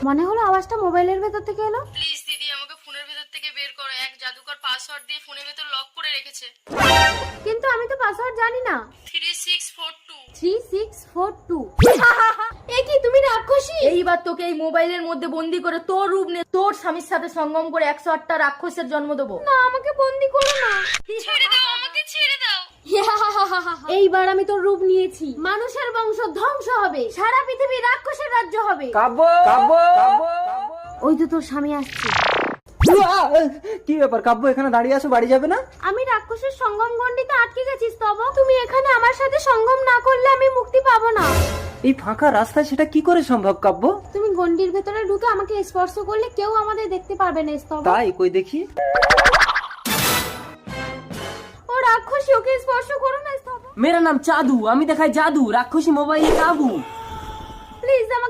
মনে হলো আওয়াজটা মোবাইলের ভেতর থেকে এলো। প্লিজ দিদি আমাকে ফোনের ভেতর থেকে বের করো, এক জাদুকর পাসওয়ার্ড দিয়ে ফোনের ভেতর লক করে রেখেছে। কিন্তু আমি তো পাসওয়ার্ড জানি না। 3642। 3642। এ কি তুমি রাক্ষসী? এইবার তোকে এই মোবাইলের মধ্যে বন্দি করে তোর রূপ নিয়ে তোর স্বামীর সাথে সঙ্গম করে 108টা রাক্ষসের জন্ম দেবো। না, আমাকে বন্দি করো না। ছেড়ে দাও আমাকে, ছেড়ে দাও। এইবার আমি তোর রূপ নিয়েছি, মানুষের বংশ ধ্বংস হবে, সারা পৃথিবী রাক্ষসের রাজ্য হবে। কাব্য কাব্য ওই তো তোর স্বামী আসছে। কি ব্যাপার কাব্য, এখানে দাঁড়িয়ে আছো, বাড়ি যাবে না? আমি রাক্ষসের সঙ্গম গণ্ডিতে আটকে গেছি স্তবক। তুমি এখানে আমার সাথে সঙ্গম না করলে আমি মুক্তি পাবো না। এই ফাঁকা রাস্তায় সেটা কি করে সম্ভব কাব্য? তুমি গণ্ডির ভেতরে ঢুকে আমাকে স্পর্শ করলে কেউ আমাদের দেখতে পারবে না স্তবক। তাই কই দেখি। ও রাক্ষসী, ওকে স্পর্শ করো না স্তবক। मेरा नाम चादू, আমি দেখাই জাদু, রাক্ষসী মোবাইলে কাবু। প্লিজ আমাকে